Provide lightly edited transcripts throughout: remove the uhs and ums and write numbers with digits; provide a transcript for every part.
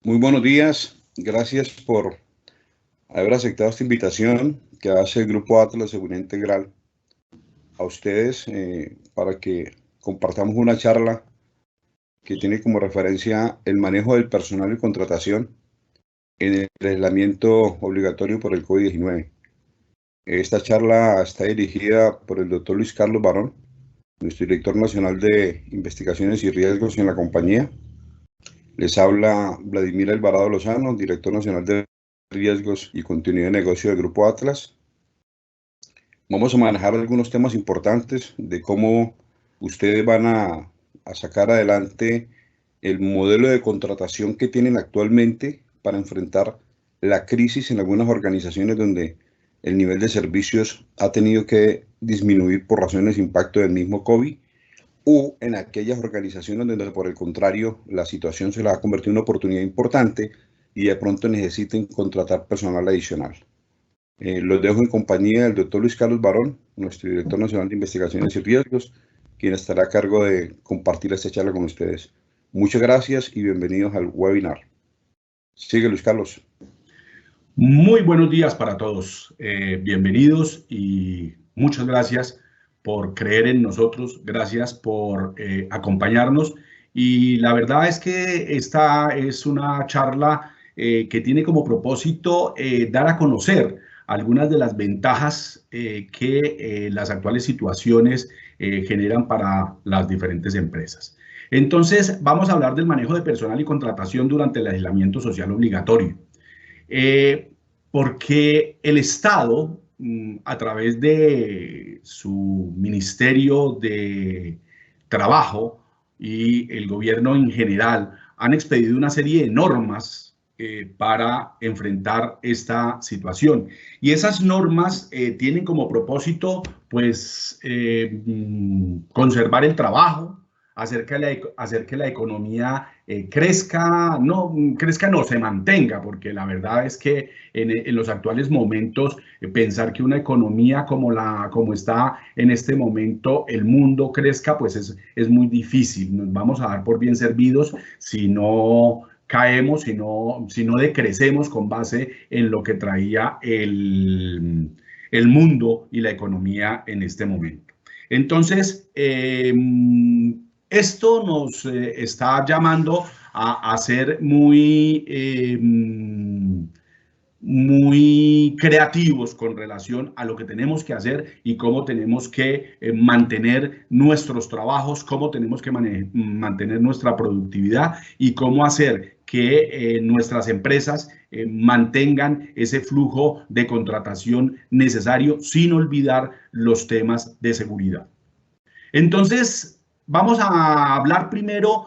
Muy buenos días, gracias por haber aceptado esta invitación que hace el Grupo Atlas de Seguridad Integral a ustedes para que compartamos una charla que tiene como referencia el manejo del personal y contratación en el aislamiento obligatorio por el COVID-19. Esta charla está dirigida por el doctor Luis Carlos Barón, nuestro director nacional de investigaciones y riesgos en la compañía. Les habla Vladimir Alvarado Lozano, director nacional de riesgos y continuidad de negocio del Grupo Atlas. Vamos a manejar algunos temas importantes de cómo ustedes van a sacar adelante el modelo de contratación que tienen actualmente para enfrentar la crisis en algunas organizaciones donde el nivel de servicios ha tenido que disminuir por razones de impacto del mismo COVID, o en aquellas organizaciones donde por el contrario la situación se les ha convertido en una oportunidad importante y de pronto necesiten contratar personal adicional. Los dejo en compañía del doctor Luis Carlos Barón, nuestro director nacional de investigaciones y riesgos, quien estará a cargo de compartir esta charla con ustedes. Muchas gracias y bienvenidos al webinar. Sigue, Luis Carlos. Muy buenos días para todos. Bienvenidos y muchas gracias por creer en nosotros. Gracias por acompañarnos. Y la verdad es que esta es una charla que tiene como propósito dar a conocer algunas de las ventajas que las actuales situaciones generan para las diferentes empresas. Entonces, vamos a hablar del manejo de personal y contratación durante el aislamiento social obligatorio. Porque el Estado, a través de su Ministerio de Trabajo y el gobierno en general, han expedido una serie de normas para enfrentar esta situación. Y esas normas tienen como propósito, pues, conservar el trabajo, hacer que la economía crezca, no, se mantenga, porque la verdad es que en los actuales momentos pensar que una economía como está en este momento, el mundo crezca, pues es muy difícil. Nos vamos a dar por bien servidos si no caemos, si no decrecemos con base en lo que traía el mundo y la economía en este momento. Entonces, esto nos está llamando a ser muy creativos con relación a lo que tenemos que hacer y cómo tenemos que mantener nuestros trabajos, cómo tenemos que mantener nuestra productividad y cómo hacer que nuestras empresas mantengan ese flujo de contratación necesario sin olvidar los temas de seguridad. Entonces, vamos a hablar primero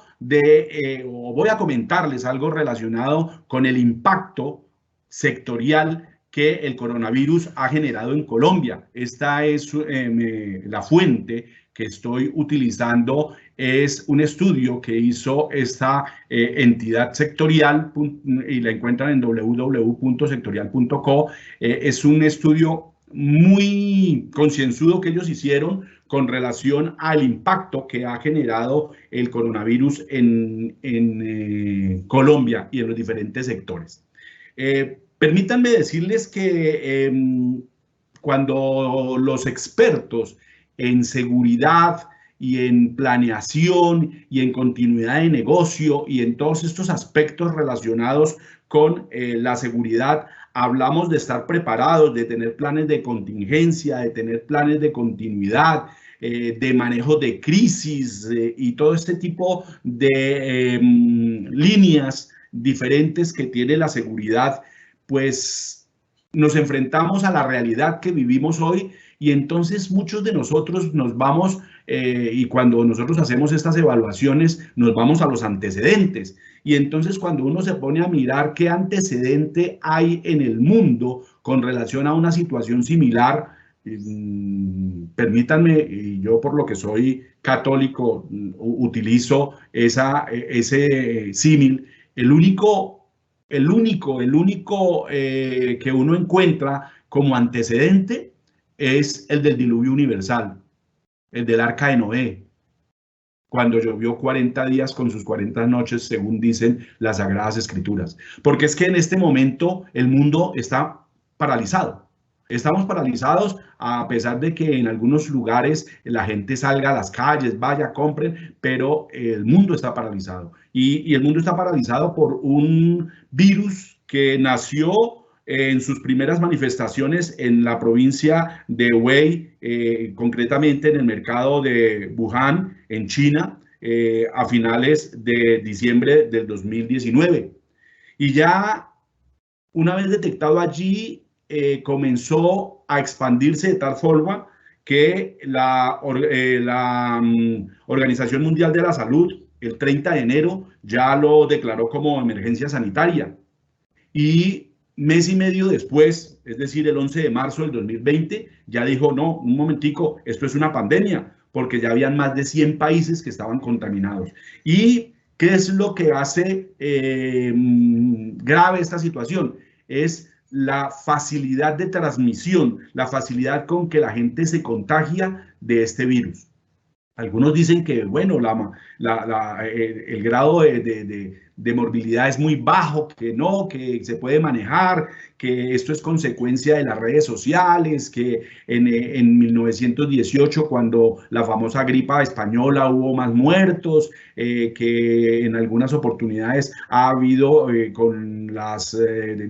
o voy a comentarles algo relacionado con el impacto sectorial que el coronavirus ha generado en Colombia. Esta es la fuente que estoy utilizando, es un estudio que hizo esta entidad sectorial y la encuentran en www.sectorial.co. Es un estudio muy concienzudo que ellos hicieron con relación al impacto que ha generado el coronavirus en Colombia y en los diferentes sectores. Permítanme decirles que cuando los expertos en seguridad y en planeación y en continuidad de negocio y en todos estos aspectos relacionados con la seguridad, hablamos de estar preparados, de tener planes de contingencia, de tener planes de continuidad, de manejo de crisis y todo este tipo de líneas diferentes que tiene la seguridad, pues nos enfrentamos a la realidad que vivimos hoy y entonces muchos de nosotros nos vamos y cuando nosotros hacemos estas evaluaciones nos vamos a los antecedentes y entonces cuando uno se pone a mirar qué antecedente hay en el mundo con relación a una situación similar, permítanme, y yo por lo que soy católico utilizo ese símil, el único que uno encuentra como antecedente es el del diluvio universal, el del Arca de Noé. cuando llovió 40 días con sus 40 noches, según dicen las Sagradas Escrituras. Porque es que en este momento el mundo está paralizado. Estamos paralizados a pesar de que en algunos lugares la gente salga a las calles, vaya, compren, pero el mundo está paralizado. Y el mundo está paralizado por un virus que nació en sus primeras manifestaciones en la provincia de Hubei, concretamente en el mercado de Wuhan, en China, a finales de diciembre del 2019. Y ya una vez detectado allí, comenzó a expandirse de tal forma que la Organización Mundial de la Salud, el 30 de enero, ya lo declaró como emergencia sanitaria. Y mes y medio después, es decir, el 11 de marzo del 2020, ya dijo, no, un momentico, esto es una pandemia, porque ya habían más de 100 países que estaban contaminados. ¿Y qué es lo que hace grave esta situación? Es la facilidad de transmisión, la facilidad con que la gente se contagia de este virus. Algunos dicen que, bueno, el grado de morbilidad es muy bajo, que no, que se puede manejar, que esto es consecuencia de las redes sociales, que en 1918, cuando la famosa gripa española, hubo más muertos, que en algunas oportunidades ha habido, con las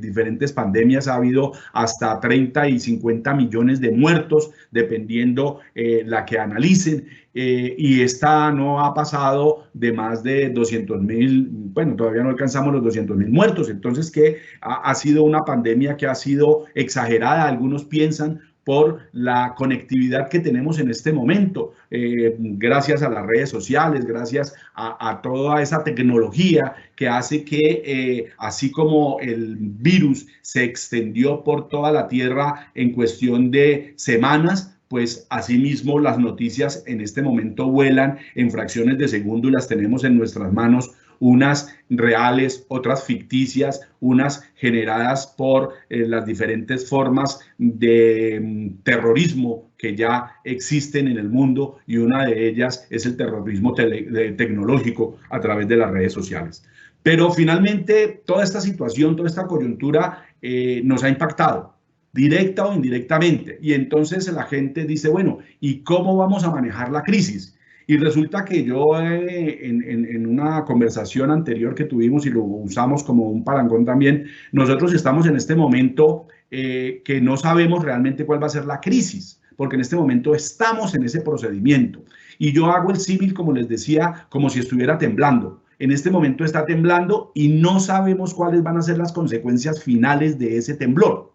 diferentes pandemias, ha habido hasta 30 y 50 millones de muertos, dependiendo la que analicen. Y esta no ha pasado de más de 200.000, bueno, todavía no alcanzamos los 200.000 muertos, entonces que ha sido una pandemia que ha sido exagerada, algunos piensan, por la conectividad que tenemos en este momento, gracias a las redes sociales, gracias a toda esa tecnología que hace que, así como el virus se extendió por toda la Tierra en cuestión de semanas, pues asimismo las noticias en este momento vuelan en fracciones de segundo y las tenemos en nuestras manos, unas reales, otras ficticias, unas generadas por las diferentes formas de terrorismo que ya existen en el mundo, y una de ellas es el terrorismo tecnológico a través de las redes sociales. Pero finalmente toda esta situación, toda esta coyuntura nos ha impactado, directa o indirectamente. Y entonces la gente dice, bueno, ¿y cómo vamos a manejar la crisis? Y resulta que yo en una conversación anterior que tuvimos y lo usamos como un parangón también, nosotros estamos en este momento que no sabemos realmente cuál va a ser la crisis, porque en este momento estamos en ese procedimiento. Y yo hago el símil, como les decía, como si estuviera temblando. En este momento está temblando y no sabemos cuáles van a ser las consecuencias finales de ese temblor.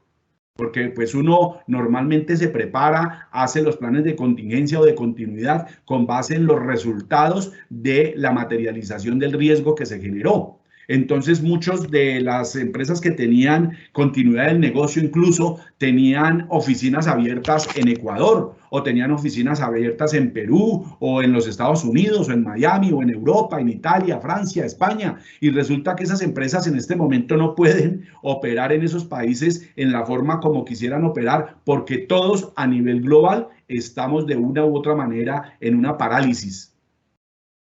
Porque pues uno normalmente se prepara, hace los planes de contingencia o de continuidad con base en los resultados de la materialización del riesgo que se generó. Entonces, muchas de las empresas que tenían continuidad del negocio incluso tenían oficinas abiertas en Ecuador, o tenían oficinas abiertas en Perú, o en los Estados Unidos, o en Miami, o en Europa, en Italia, Francia, España. Y resulta que esas empresas en este momento no pueden operar en esos países en la forma como quisieran operar, porque todos a nivel global estamos de una u otra manera en una parálisis.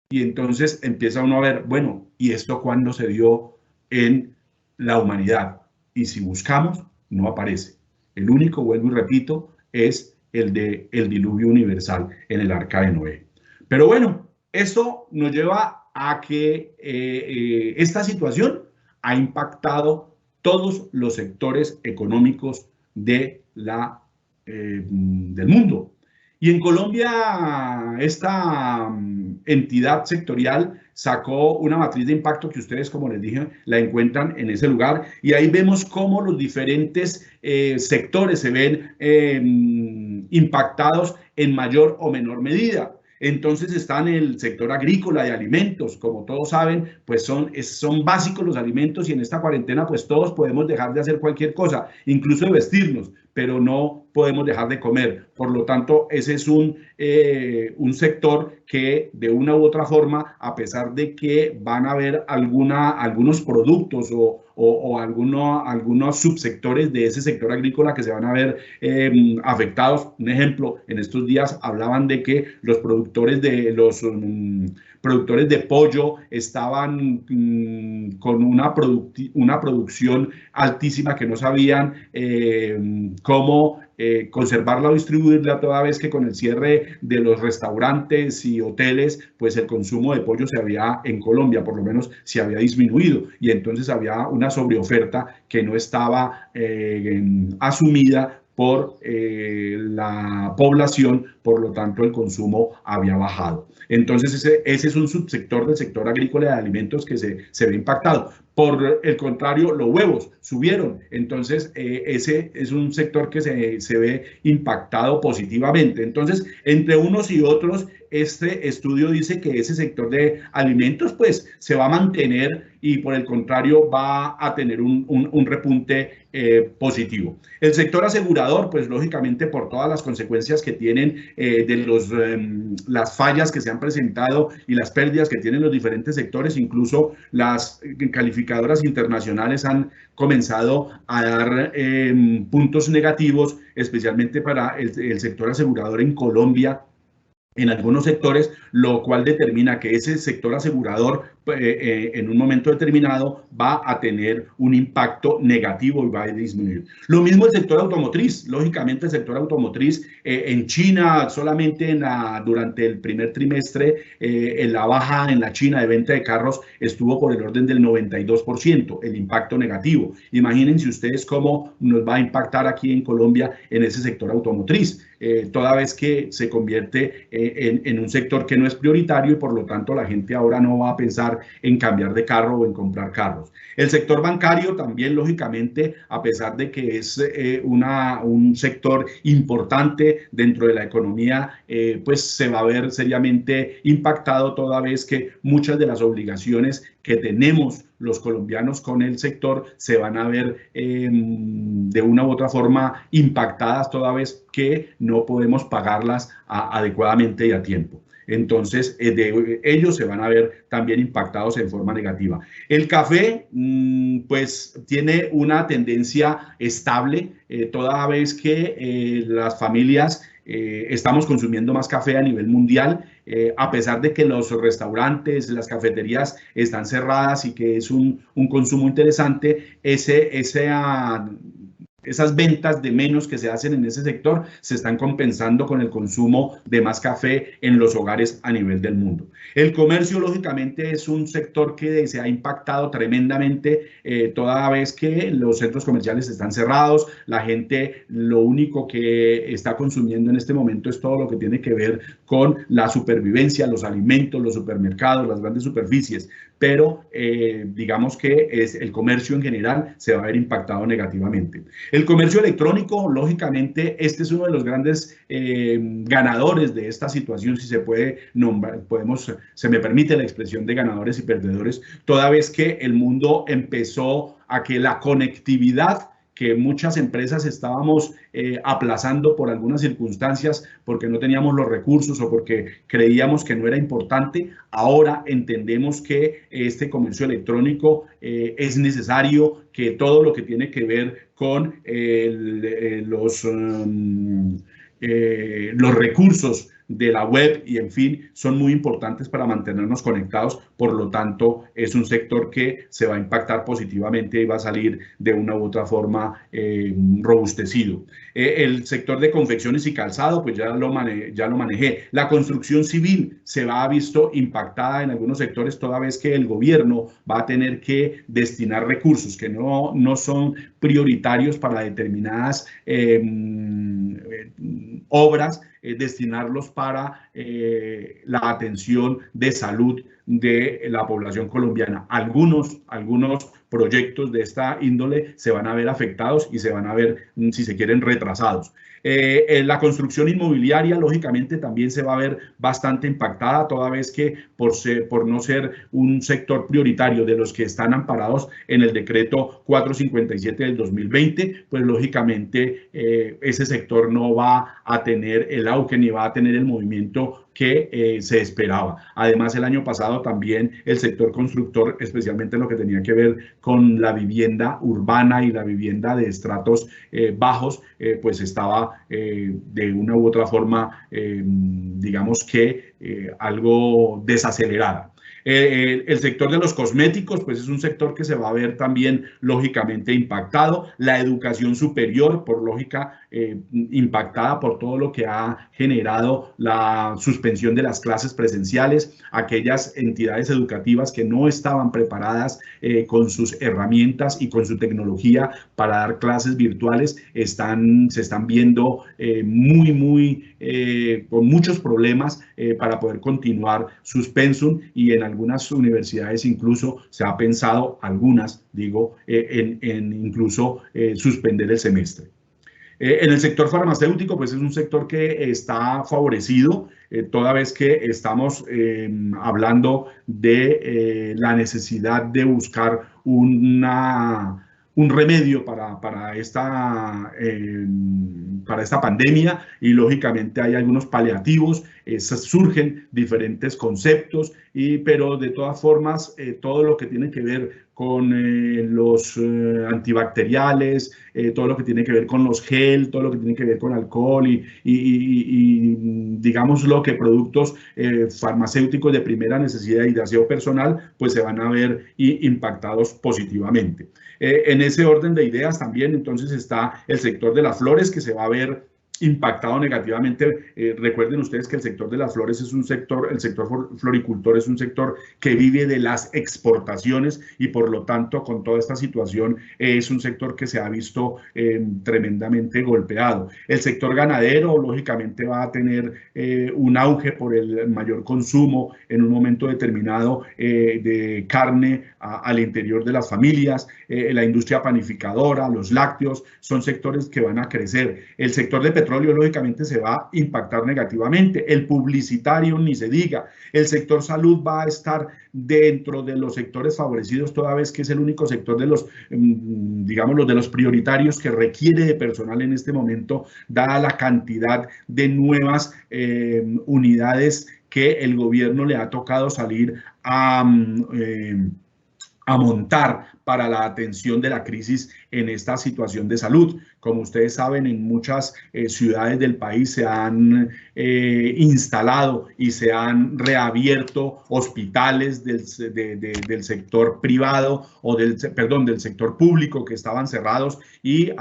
Y entonces empieza uno a ver, bueno, ¿y esto cuándo se dio en la humanidad? Y si buscamos, no aparece. El único, vuelvo y repito, es el del diluvio universal en el Arca de Noé. Pero bueno, esto nos lleva a que esta situación ha impactado todos los sectores económicos del mundo. Y en Colombia, esta entidad sectorial sacó una matriz de impacto que ustedes, como les dije, la encuentran en ese lugar. Y ahí vemos cómo los diferentes sectores se ven impactados en mayor o menor medida. Entonces está en el sector agrícola de alimentos, como todos saben, pues son básicos los alimentos, y en esta cuarentena pues todos podemos dejar de hacer cualquier cosa, incluso de vestirnos, pero no podemos dejar de comer. Por lo tanto, ese es un sector que de una u otra forma, a pesar de que van a haber algunos productos o algunos subsectores de ese sector agrícola que se van a ver afectados. Un ejemplo, en estos días hablaban de que los productores de pollo estaban con una producción altísima que no sabían cómo conservarla o distribuirla, toda vez que con el cierre de los restaurantes y hoteles, pues el consumo de pollo en Colombia por lo menos se había disminuido, y entonces había una sobreoferta que no estaba asumida por la población, por lo tanto el consumo había bajado. Entonces ese es un subsector del sector agrícola de alimentos que se ve impactado. Por el contrario, los huevos subieron, entonces ese es un sector que se ve impactado positivamente. Entonces, entre unos y otros, este estudio dice que ese sector de alimentos pues se va a mantener y por el contrario va a tener un repunte positivo. El sector asegurador, pues lógicamente por todas las consecuencias que tienen las fallas que se han presentado y las pérdidas que tienen los diferentes sectores, incluso las calificadoras internacionales han comenzado a dar puntos negativos, especialmente para el sector asegurador en Colombia, en algunos sectores, lo cual determina que ese sector asegurador en un momento determinado va a tener un impacto negativo y va a disminuir. Lo mismo el sector automotriz. Lógicamente el sector automotriz en China, solamente durante el primer trimestre, en la baja en la China de venta de carros estuvo por el orden del 92%, el impacto negativo. Imagínense ustedes cómo nos va a impactar aquí en Colombia en ese sector automotriz. Toda vez que se convierte en un sector que no es prioritario y por lo tanto la gente ahora no va a pensar en cambiar de carro o en comprar carros. El sector bancario también, lógicamente, a pesar de que es un sector importante dentro de la economía, pues se va a ver seriamente impactado, toda vez que muchas de las obligaciones que tenemos los colombianos con el sector se van a ver de una u otra forma impactadas, toda vez que no podemos pagarlas adecuadamente y a tiempo. Entonces, ellos se van a ver también impactados en forma negativa. El café, pues, tiene una tendencia estable, toda vez que las familias estamos consumiendo más café a nivel mundial, a pesar de que los restaurantes, las cafeterías están cerradas y que es un consumo interesante, esas ventas de menos que se hacen en ese sector se están compensando con el consumo de más café en los hogares a nivel del mundo. El comercio, lógicamente, es un sector que se ha impactado tremendamente, toda vez que los centros comerciales están cerrados. La gente lo único que está consumiendo en este momento es todo lo que tiene que ver con la supervivencia, los alimentos, los supermercados, las grandes superficies, pero digamos que el comercio en general se va a ver impactado negativamente. El comercio electrónico, lógicamente, este es uno de los grandes ganadores de esta situación, si se puede nombrar, se me permite la expresión de ganadores y perdedores, toda vez que el mundo empezó a que la conectividad que muchas empresas estábamos aplazando por algunas circunstancias, porque no teníamos los recursos o porque creíamos que no era importante, ahora entendemos que este comercio electrónico es necesario, que todo lo que tiene que ver con los recursos de la web y en fin son muy importantes para mantenernos conectados. Por lo tanto, es un sector que se va a impactar positivamente y va a salir de una u otra forma robustecido. El sector de confecciones y calzado, pues ya lo manejé. La construcción civil se va a visto impactada en algunos sectores, toda vez que el gobierno va a tener que destinar recursos que no son prioritarios para determinadas obras, destinarlos para la atención de salud de la población colombiana. Algunos proyectos de esta índole se van a ver afectados y se van a ver, si se quieren, retrasados. La construcción inmobiliaria, lógicamente, también se va a ver bastante impactada, toda vez que por no ser un sector prioritario de los que están amparados en el decreto 457 del 2020, pues lógicamente ese sector no va a tener el auge ni va a tener el movimiento que se esperaba. Además, el año pasado también el sector constructor, especialmente lo que tenía que ver con la vivienda urbana y la vivienda de estratos bajos, pues estaba de una u otra forma, digamos que algo desacelerada. El sector de los cosméticos, pues es un sector que se va a ver también lógicamente impactado. La educación superior, por lógica, impactada por todo lo que ha generado la suspensión de las clases presenciales. Aquellas entidades educativas que no estaban preparadas con sus herramientas y con su tecnología para dar clases virtuales se están viendo con muchos problemas para poder continuar sus pensum, y en algunas universidades incluso se ha pensado, en incluso suspender el semestre. En el sector farmacéutico, pues es un sector que está favorecido, toda vez que estamos hablando de la necesidad de buscar un remedio para esta pandemia, y lógicamente hay algunos paliativos, surgen diferentes conceptos, pero de todas formas todo lo que tiene que ver con los antibacteriales, todo lo que tiene que ver con los gel, todo lo que tiene que ver con alcohol y digamos lo que productos farmacéuticos de primera necesidad y de aseo personal, pues se van a ver impactados positivamente. En ese orden de ideas también entonces está el sector de las flores, que se va a ver impactado negativamente. Recuerden ustedes que el sector de las flores el sector floricultor es un sector que vive de las exportaciones, y por lo tanto con toda esta situación es un sector que se ha visto tremendamente golpeado. El sector ganadero lógicamente va a tener un auge por el mayor consumo en un momento determinado de carne al interior de las familias. La industria panificadora, los lácteos, son sectores que van a crecer. El sector de petróleo lógicamente se va a impactar negativamente. El publicitario ni se diga. El sector salud va a estar dentro de los sectores favorecidos, toda vez que es el único sector de los, digamos, de los prioritarios que requiere de personal en este momento, dada la cantidad de nuevas unidades que el gobierno le ha tocado salir a montar para la atención de la crisis en esta situación de salud. Como ustedes saben, en muchas ciudades del país se han instalado y se han reabierto hospitales del sector privado del sector público, que estaban cerrados, y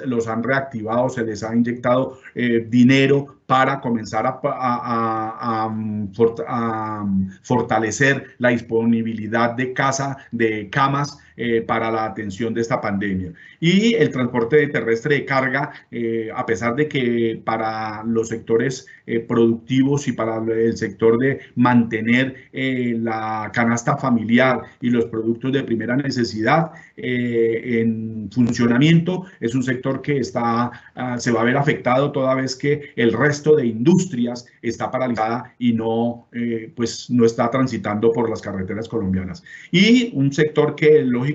los han reactivado, se les ha inyectado dinero para comenzar a fortalecer la disponibilidad de camas para la atención de esta pandemia. Y el transporte terrestre de carga, a pesar de que para los sectores productivos y para el sector de mantener la canasta familiar y los productos de primera necesidad en funcionamiento, es un sector que se va a ver afectado, toda vez que el resto de industrias está paralizada y no está transitando por las carreteras colombianas. Y un sector que lógicamente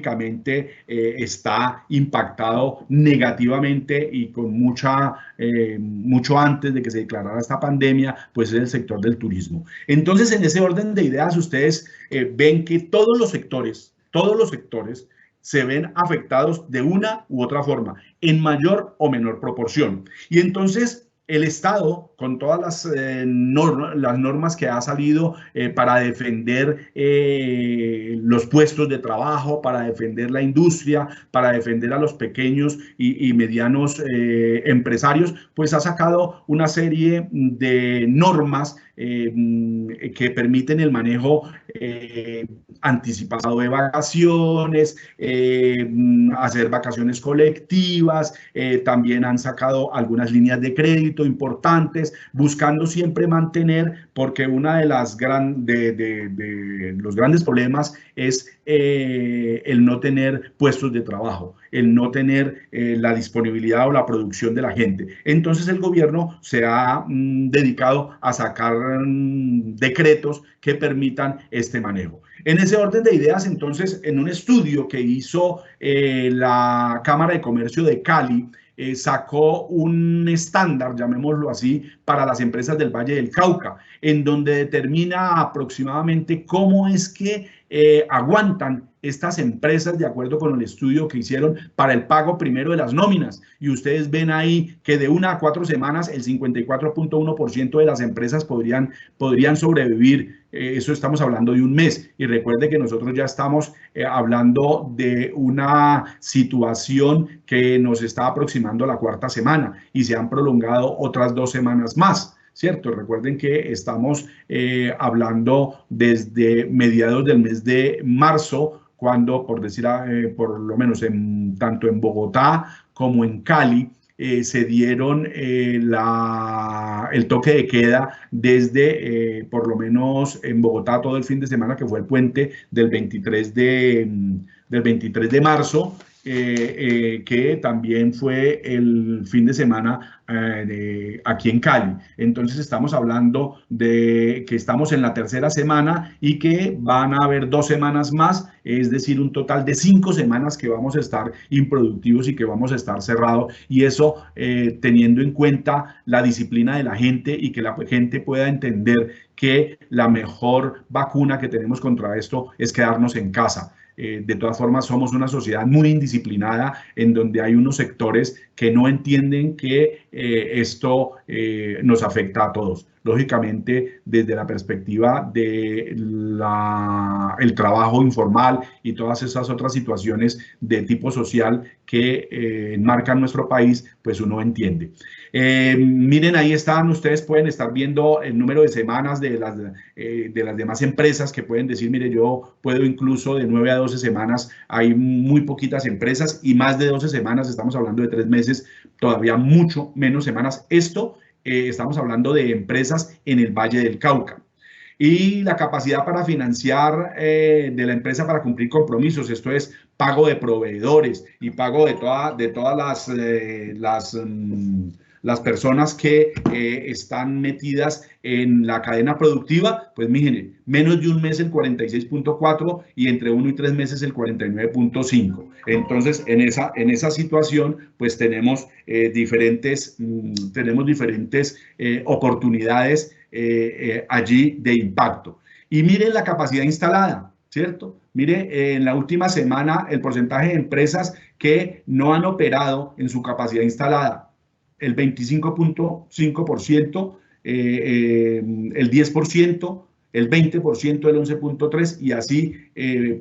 está impactado negativamente y con mucho antes de que se declarara esta pandemia, pues es el sector del turismo. Entonces, en ese orden de ideas, ustedes ven que todos los sectores se ven afectados de una u otra forma, en mayor o menor proporción. Y entonces el Estado, con todas las normas que ha salido para defender los puestos de trabajo, para defender la industria, para defender a los pequeños y medianos empresarios, pues ha sacado una serie de normas que permiten el manejo anticipado de vacaciones, hacer vacaciones colectivas, también han sacado algunas líneas de crédito importantes, buscando siempre mantener, porque una de las los grandes problemas es el no tener puestos de trabajo, el no tener la disponibilidad o la producción de la gente. Entonces el gobierno se ha dedicado a sacar decretos que permitan este manejo. En ese orden de ideas, entonces, en un estudio que hizo la Cámara de Comercio de Cali, sacó un estándar, llamémoslo así, para las empresas del Valle del Cauca, en donde determina aproximadamente cómo es que aguantan estas empresas de acuerdo con el estudio que hicieron para el pago primero de las nóminas. Y ustedes ven ahí que de 1 a 4 semanas el 54.1% de las empresas podrían sobrevivir. Eso estamos hablando de un mes. Y recuerde que nosotros ya estamos hablando de una situación que nos está aproximando a la 4ª semana y se han prolongado otras 2 semanas más. ¿Cierto? Recuerden que estamos hablando desde mediados del mes de marzo, cuando, por decir, por lo menos tanto en Bogotá como en Cali, se dieron el toque de queda desde, por lo menos en Bogotá, todo el fin de semana, que fue el puente del 23 de marzo, que también fue el fin de semana aquí en Cali. Entonces estamos hablando de que estamos en la 3ª semana y que van a haber 2 semanas más, es decir, un total de 5 semanas que vamos a estar improductivos y que vamos a estar cerrados, y eso teniendo en cuenta la disciplina de la gente y que la gente pueda entender que la mejor vacuna que tenemos contra esto es quedarnos en casa. De todas formas, somos una sociedad muy indisciplinada, en donde hay unos sectores que no entienden que esto nos afecta a todos. Lógicamente, desde la perspectiva del trabajo informal y todas esas otras situaciones de tipo social que enmarcan nuestro país, pues uno entiende. Miren, ahí están, ustedes pueden estar viendo el número de semanas de las demás empresas que pueden decir, mire, yo puedo incluso de 9 a 12 semanas, hay muy poquitas empresas, y más de 12 semanas, estamos hablando de 3 meses, todavía mucho menos semanas. Esto estamos hablando de empresas en el Valle del Cauca. Y la capacidad para financiar de la empresa para cumplir compromisos, esto es pago de proveedores y pago de todas las personas que están metidas en la cadena productiva, pues miren, menos de un mes el 46.4 y entre 1 y 3 meses el 49.5. Entonces, en esa situación, pues tenemos diferentes oportunidades allí de impacto. Y miren la capacidad instalada, ¿cierto? Mire, en la última semana el porcentaje de empresas que no han operado en su capacidad instalada, el 25.5%, el 10%, el 20%, el 11.3%, y así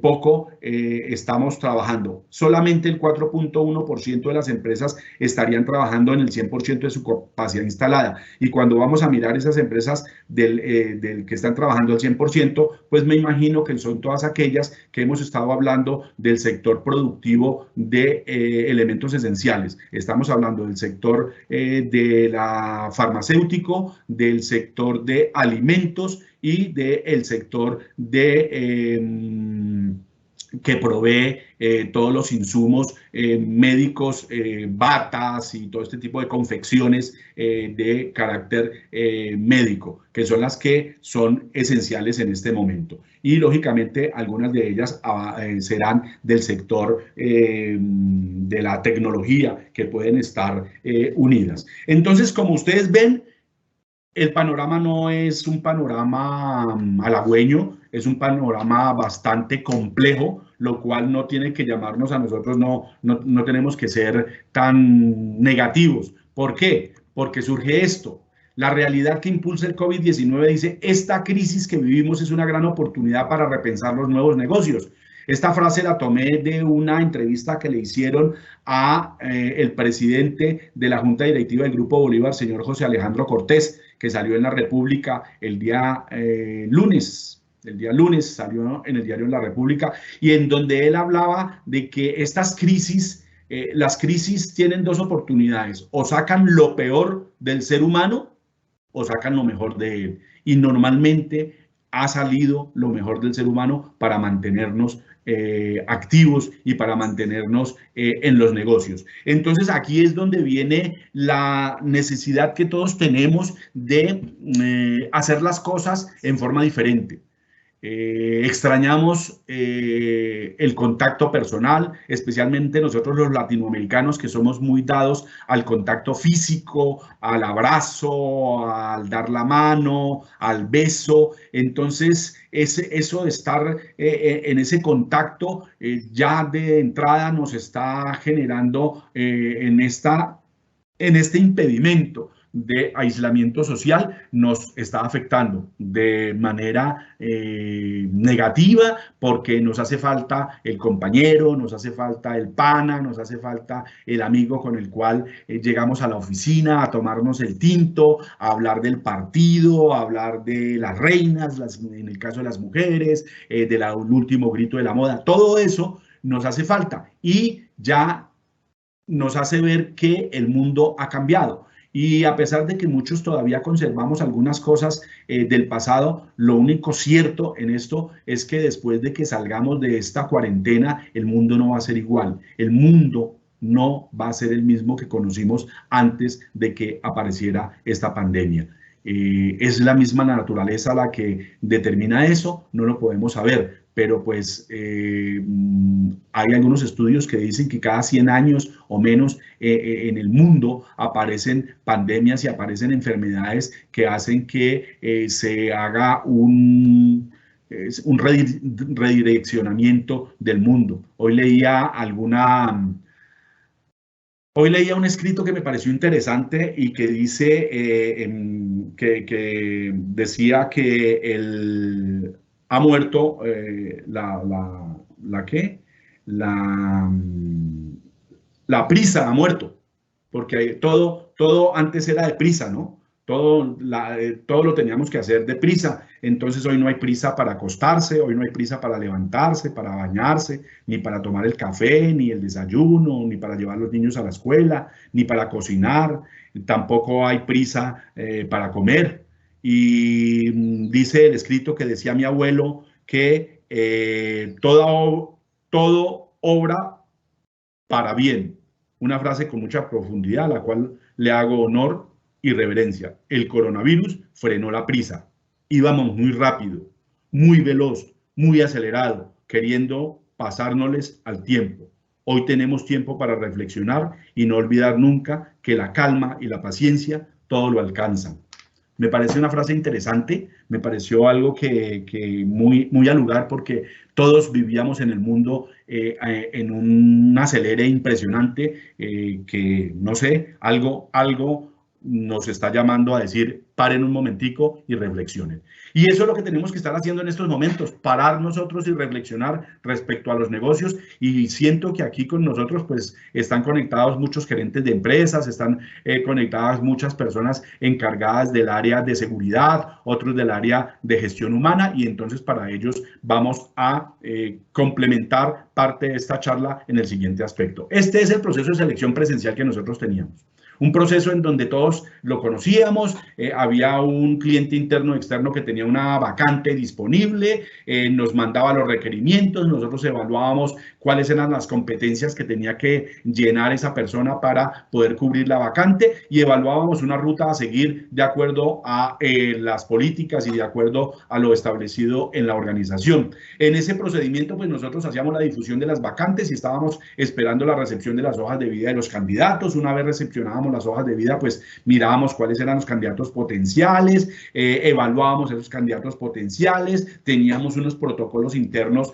poco estamos trabajando. Solamente el 4.1% de las empresas estarían trabajando en el 100% de su capacidad instalada. Y cuando vamos a mirar esas empresas del que están trabajando al 100%, pues me imagino que son todas aquellas que hemos estado hablando del sector productivo de elementos esenciales. Estamos hablando del sector de la farmacéutico, del sector de alimentos y del sector que provee todos los insumos médicos, batas y todo este tipo de confecciones de carácter médico, que son las que son esenciales en este momento. Y lógicamente algunas de ellas serán del sector de la tecnología, que pueden estar unidas. Entonces, como ustedes ven, el panorama no es un panorama halagüeño, es un panorama bastante complejo, lo cual no tiene que llamarnos a nosotros, no tenemos que ser tan negativos. ¿Por qué? Porque surge esto. La realidad que impulsa el COVID-19 dice, esta crisis que vivimos es una gran oportunidad para repensar los nuevos negocios. Esta frase la tomé de una entrevista que le hicieron a el presidente de la Junta Directiva del Grupo Bolívar, señor José Alejandro Cortés, que salió en La República el día lunes. El día lunes salió en el diario La República, y en donde él hablaba de que estas crisis, las crisis tienen 2 oportunidades: o sacan lo peor del ser humano o sacan lo mejor de él. Y normalmente ha salido lo mejor del ser humano para mantenernos activos y para mantenernos en los negocios. Entonces aquí es donde viene la necesidad que todos tenemos de hacer las cosas en forma diferente. Extrañamos el contacto personal, especialmente nosotros los latinoamericanos que somos muy dados al contacto físico, al abrazo, al dar la mano, al beso. Entonces, eso de estar en ese contacto ya de entrada nos está generando en este impedimento de aislamiento social, nos está afectando de manera negativa, porque nos hace falta el compañero, nos hace falta el pana, nos hace falta el amigo con el cual llegamos a la oficina a tomarnos el tinto, a hablar del partido, a hablar de las reinas, en el caso de las mujeres, del último grito de la moda. Todo eso nos hace falta y ya nos hace ver que el mundo ha cambiado. Y a pesar de que muchos todavía conservamos algunas cosas del pasado, lo único cierto en esto es que después de que salgamos de esta cuarentena, el mundo no va a ser igual. El mundo no va a ser el mismo que conocimos antes de que apareciera esta pandemia. ¿Es la misma naturaleza la que determina eso? No lo podemos saber, pero pues hay algunos estudios que dicen que cada 100 años o menos en el mundo aparecen pandemias y aparecen enfermedades que hacen que se haga un redireccionamiento del mundo. Hoy leía un escrito que me pareció interesante y que dice que decía que ha muerto la prisa ha muerto, porque todo antes era de prisa, ¿no? Todo lo teníamos que hacer deprisa. Entonces hoy no hay prisa para acostarse, hoy no hay prisa para levantarse, para bañarse, ni para tomar el café, ni el desayuno, ni para llevar a los niños a la escuela, ni para cocinar. Tampoco hay prisa para comer. Y dice el escrito que decía mi abuelo que todo obra para bien. Una frase con mucha profundidad, a la cual le hago honor y reverencia. El coronavirus frenó la prisa. Íbamos muy rápido, muy veloz, muy acelerado, queriendo pasárnosles al tiempo. Hoy tenemos tiempo para reflexionar y no olvidar nunca que la calma y la paciencia todo lo alcanzan. Me parece una frase interesante, me pareció algo que muy al lugar, porque todos vivíamos en el mundo en un acelere impresionante que, no sé, algo nos está llamando a decir, paren un momentico y reflexionen. Y eso es lo que tenemos que estar haciendo en estos momentos, parar nosotros y reflexionar respecto a los negocios. Y siento que aquí con nosotros pues están conectados muchos gerentes de empresas, están conectadas muchas personas encargadas del área de seguridad, otros del área de gestión humana, y entonces para ellos vamos a complementar parte de esta charla en el siguiente aspecto. Este es el proceso de selección presencial que nosotros teníamos. Un proceso en donde todos lo conocíamos, había un cliente interno o externo que tenía una vacante disponible, nos mandaba los requerimientos, nosotros evaluábamos cuáles eran las competencias que tenía que llenar esa persona para poder cubrir la vacante, y evaluábamos una ruta a seguir de acuerdo a las políticas y de acuerdo a lo establecido en la organización. En ese procedimiento, pues nosotros hacíamos la difusión de las vacantes y estábamos esperando la recepción de las hojas de vida de los candidatos. Una vez recepcionábamos las hojas de vida, pues mirábamos cuáles eran los candidatos potenciales, evaluábamos esos candidatos potenciales, teníamos unos protocolos internos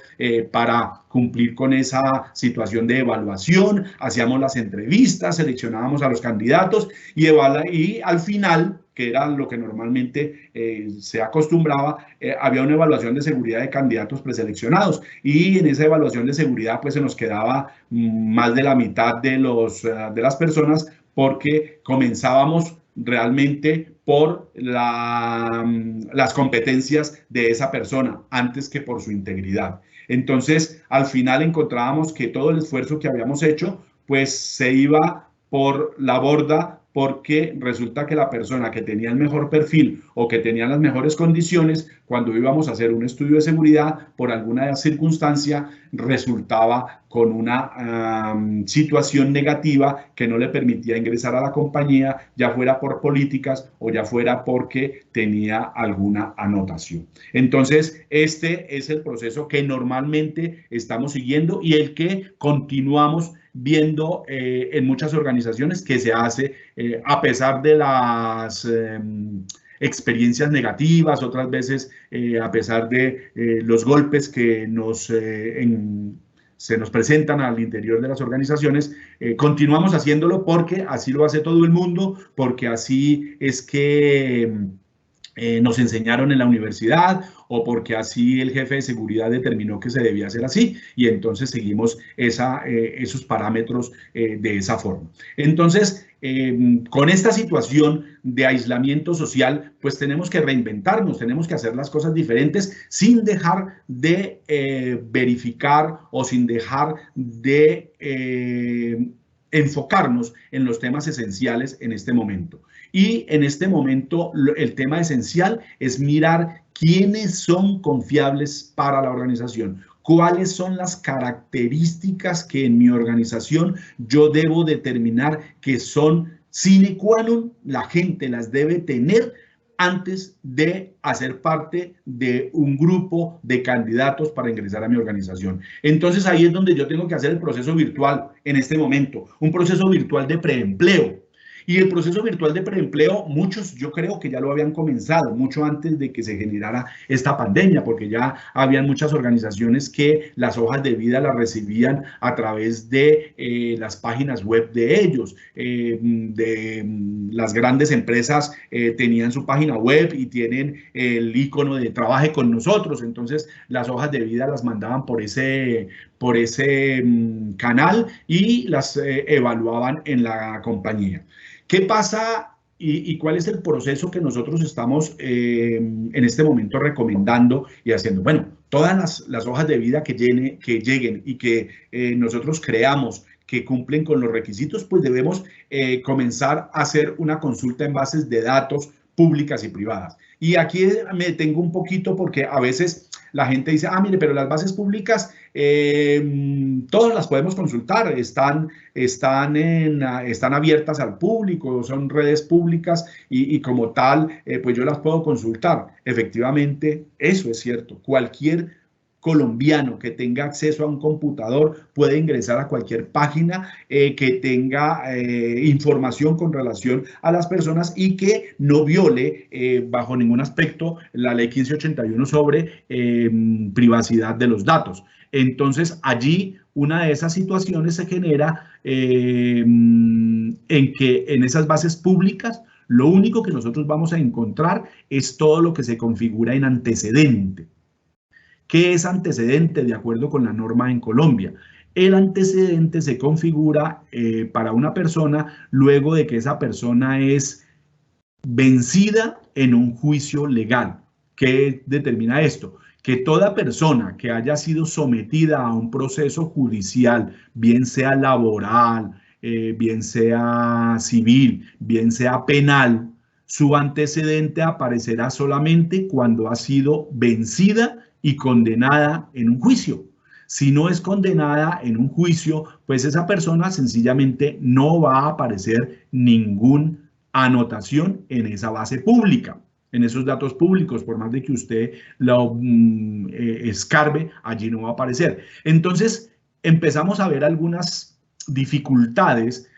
para cumplir con esa situación de evaluación, hacíamos las entrevistas, seleccionábamos a los candidatos y al final, que era lo que normalmente se acostumbraba, había una evaluación de seguridad de candidatos preseleccionados, y en esa evaluación de seguridad pues se nos quedaba más de la mitad de las personas, porque comenzábamos realmente por las competencias de esa persona antes que por su integridad. Entonces, al final encontrábamos que todo el esfuerzo que habíamos hecho pues se iba por la borda porque resulta que la persona que tenía el mejor perfil o que tenía las mejores condiciones, cuando íbamos a hacer un estudio de seguridad, por alguna circunstancia, resultaba con una situación negativa que no le permitía ingresar a la compañía, ya fuera por políticas o ya fuera porque tenía alguna anotación. Entonces, este es el proceso que normalmente estamos siguiendo y el que continuamos viendo en muchas organizaciones que se hace a pesar de las experiencias negativas, otras veces a pesar de los golpes que se nos presentan al interior de las organizaciones, continuamos haciéndolo porque así lo hace todo el mundo, porque así es que nos enseñaron en la universidad o porque así el jefe de seguridad determinó que se debía hacer así y entonces seguimos esos parámetros de esa forma. Entonces, con esta situación de aislamiento social, pues tenemos que reinventarnos, tenemos que hacer las cosas diferentes sin dejar de verificar o sin dejar de enfocarnos en los temas esenciales en este momento. Y en este momento el tema esencial es mirar quiénes son confiables para la organización, cuáles son las características que en mi organización yo debo determinar que son sine qua non, la gente las debe tener antes de hacer parte de un grupo de candidatos para ingresar a mi organización. Entonces ahí es donde yo tengo que hacer el proceso virtual en este momento, un proceso virtual de preempleo. Y el proceso virtual de preempleo, muchos yo creo que ya lo habían comenzado, mucho antes de que se generara esta pandemia, porque ya habían muchas organizaciones que las hojas de vida las recibían a través de las páginas web de ellos. Las grandes empresas tenían su página web y tienen el icono de trabaje con nosotros, entonces las hojas de vida las mandaban por ese canal y las evaluaban en la compañía. ¿Qué pasa y cuál es el proceso que nosotros estamos en este momento recomendando y haciendo? Bueno, todas las hojas de vida que lleguen y que nosotros creamos que cumplen con los requisitos, pues debemos comenzar a hacer una consulta en bases de datos públicas y privadas. Y aquí me detengo un poquito porque a veces la gente dice, mire, pero las bases públicas todas las podemos consultar, están abiertas al público, son redes públicas y como tal, pues yo las puedo consultar. Efectivamente, eso es cierto. Cualquier colombiano que tenga acceso a un computador puede ingresar a cualquier página que tenga información con relación a las personas y que no viole bajo ningún aspecto la ley 1581 sobre privacidad de los datos. Entonces, allí una de esas situaciones se genera en que en esas bases públicas lo único que nosotros vamos a encontrar es todo lo que se configura en antecedente. ¿Qué es antecedente de acuerdo con la norma en Colombia? El antecedente se configura para una persona luego de que esa persona es vencida en un juicio legal. ¿Qué determina esto? Que toda persona que haya sido sometida a un proceso judicial, bien sea laboral, bien sea civil, bien sea penal, su antecedente aparecerá solamente cuando ha sido vencida y condenada en un juicio. Si no es condenada en un juicio, pues esa persona sencillamente no va a aparecer ninguna anotación en esa base pública, en esos datos públicos, por más de que usted lo escarbe, allí no va a aparecer. Entonces, empezamos a ver algunas dificultades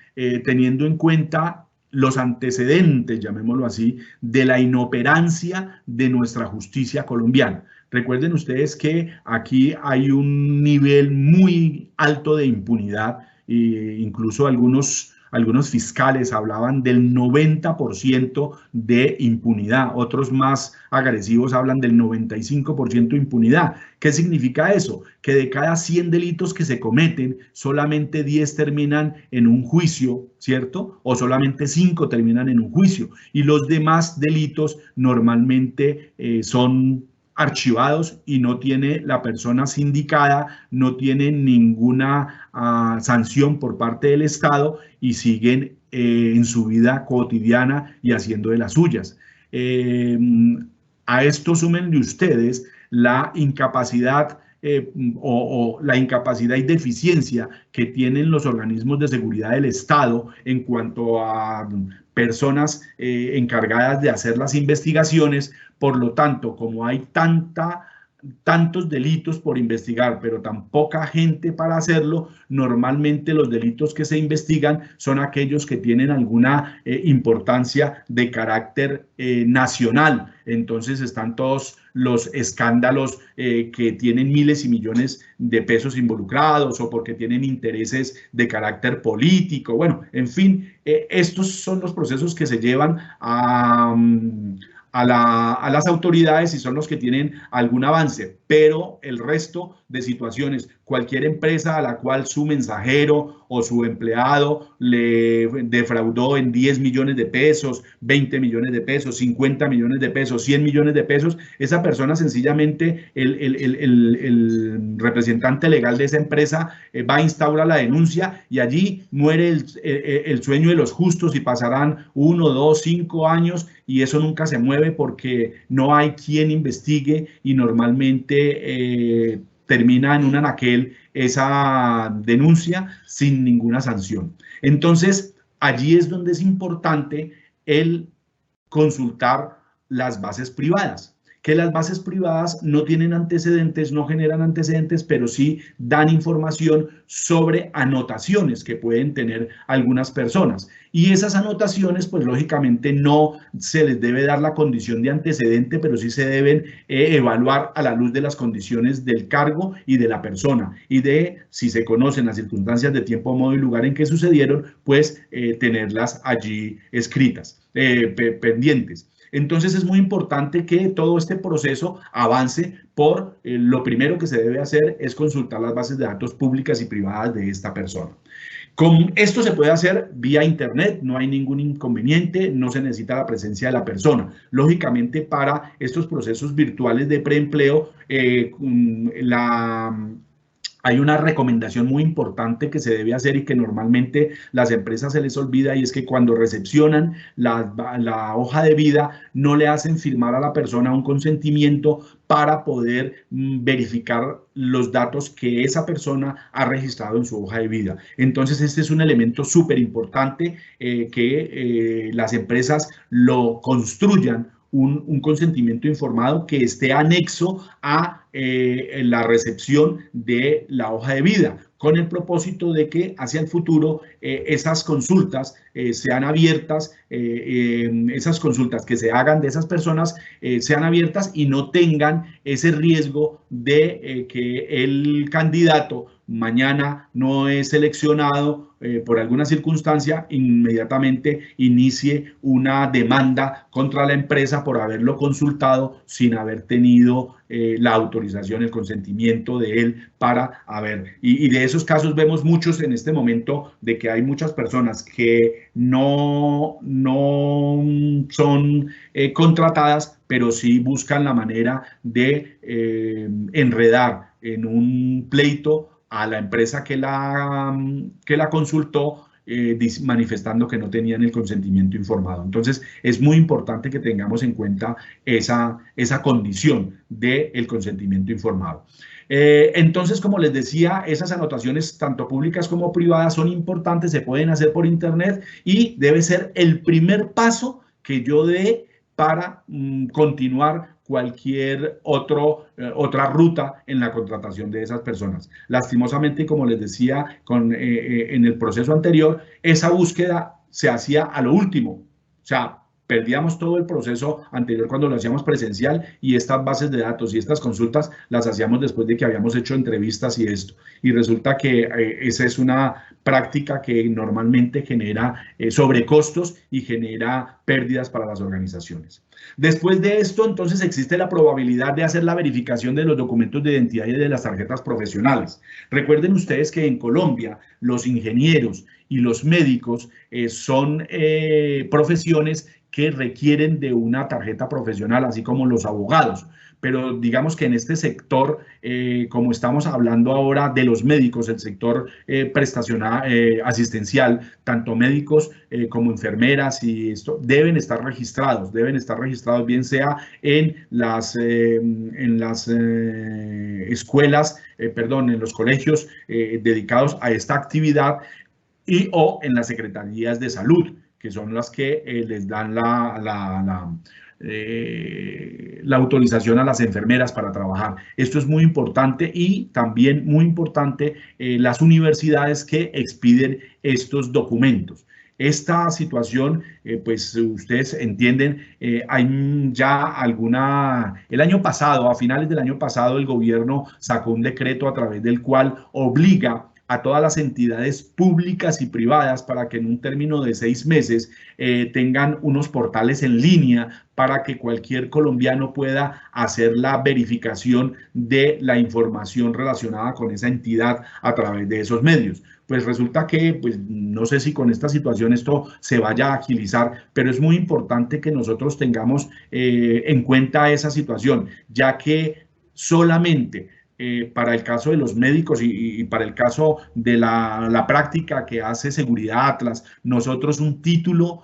teniendo en cuenta los antecedentes, llamémoslo así, de la inoperancia de nuestra justicia colombiana. Recuerden ustedes que aquí hay un nivel muy alto de impunidad, incluso algunos fiscales hablaban del 90% de impunidad, otros más agresivos hablan del 95% de impunidad. ¿Qué significa eso? Que de cada 100 delitos que se cometen, solamente 10 terminan en un juicio, ¿cierto? O solamente 5 terminan en un juicio. Y los demás delitos normalmente son archivados y no tiene la persona sindicada, no tiene ninguna sanción por parte del Estado y siguen en su vida cotidiana y haciendo de las suyas. A esto súmenle ustedes la incapacidad o la incapacidad y deficiencia que tienen los organismos de seguridad del Estado en cuanto a personas encargadas de hacer las investigaciones. Por lo tanto, como hay tantos delitos por investigar, pero tan poca gente para hacerlo, normalmente los delitos que se investigan son aquellos que tienen alguna importancia de carácter nacional. Entonces están todos los escándalos que tienen miles y millones de pesos involucrados o porque tienen intereses de carácter político. Bueno, en fin, estos son los procesos que se llevan a las autoridades y son los que tienen algún avance, pero el resto de situaciones, cualquier empresa a la cual su mensajero o su empleado le defraudó en 10 millones de pesos, 20 millones de pesos, 50 millones de pesos, 100 millones de pesos, esa persona sencillamente, el representante legal de esa empresa va a instaurar la denuncia y allí muere el sueño de los justos y pasarán 1, 2, 5 años y eso nunca se mueve porque no hay quien investigue y normalmente termina en un anaquel esa denuncia sin ninguna sanción. Entonces, allí es donde es importante el consultar las bases privadas, que las bases privadas no tienen antecedentes, no generan antecedentes, pero sí dan información sobre anotaciones que pueden tener algunas personas. Y esas anotaciones, pues lógicamente no se les debe dar la condición de antecedente, pero sí se deben evaluar a la luz de las condiciones del cargo y de la persona y de si se conocen las circunstancias de tiempo, modo y lugar en que sucedieron, pues tenerlas allí escritas, pendientes. Entonces es muy importante que todo este proceso avance por lo primero que se debe hacer es consultar las bases de datos públicas y privadas de esta persona. Con esto se puede hacer vía internet, no hay ningún inconveniente, no se necesita la presencia de la persona. Lógicamente, para estos procesos virtuales de preempleo, hay una recomendación muy importante que se debe hacer y que normalmente las empresas se les olvida, y es que cuando recepcionan la hoja de vida no le hacen firmar a la persona un consentimiento para poder verificar los datos que esa persona ha registrado en su hoja de vida. Entonces este es un elemento súper importante que las empresas lo construyan, un consentimiento informado que esté anexo a la recepción de la hoja de vida, con el propósito de que hacia el futuro esas consultas sean abiertas, esas consultas que se hagan de esas personas sean abiertas y no tengan ese riesgo de que el candidato mañana no es seleccionado por alguna circunstancia, inmediatamente inicie una demanda contra la empresa por haberlo consultado sin haber tenido la autorización, el consentimiento de él para haber. Y de esos casos vemos muchos en este momento, de que hay muchas personas que no son contratadas, pero sí buscan la manera de enredar en un pleito a la empresa que la consultó, manifestando que no tenían el consentimiento informado. Entonces, es muy importante que tengamos en cuenta esa condición del consentimiento informado. Entonces, como les decía, esas anotaciones, tanto públicas como privadas, son importantes, se pueden hacer por internet y debe ser el primer paso que yo dé para continuar cualquier otra ruta en la contratación de esas personas. Lastimosamente, como les decía en el proceso anterior, esa búsqueda se hacía a lo último. O sea, perdíamos todo el proceso anterior cuando lo hacíamos presencial, y estas bases de datos y estas consultas las hacíamos después de que habíamos hecho entrevistas y esto. Y resulta que esa es una práctica que normalmente genera sobrecostos y genera pérdidas para las organizaciones. Después de esto, entonces, existe la probabilidad de hacer la verificación de los documentos de identidad y de las tarjetas profesionales. Recuerden ustedes que en Colombia los ingenieros y los médicos son profesiones que requieren de una tarjeta profesional, así como los abogados. Pero digamos que en este sector, como estamos hablando ahora de los médicos, el sector asistencial, tanto médicos como enfermeras y esto, deben estar registrados bien sea en las escuelas, en los colegios dedicados a esta actividad o en las secretarías de salud, que son las que les dan la autorización a las enfermeras para trabajar. Esto es muy importante y también muy importante las universidades que expiden estos documentos. Esta situación, pues ustedes entienden, hay ya el año pasado, a finales del año pasado, el gobierno sacó un decreto a través del cual obliga a todas las entidades públicas y privadas para que en un término de 6 meses tengan unos portales en línea para que cualquier colombiano pueda hacer la verificación de la información relacionada con esa entidad a través de esos medios. Pues resulta que, pues no sé si con esta situación esto se vaya a agilizar, pero es muy importante que nosotros tengamos en cuenta esa situación, ya que solamente para el caso de los médicos y para el caso de la práctica que hace Seguridad Atlas, nosotros un título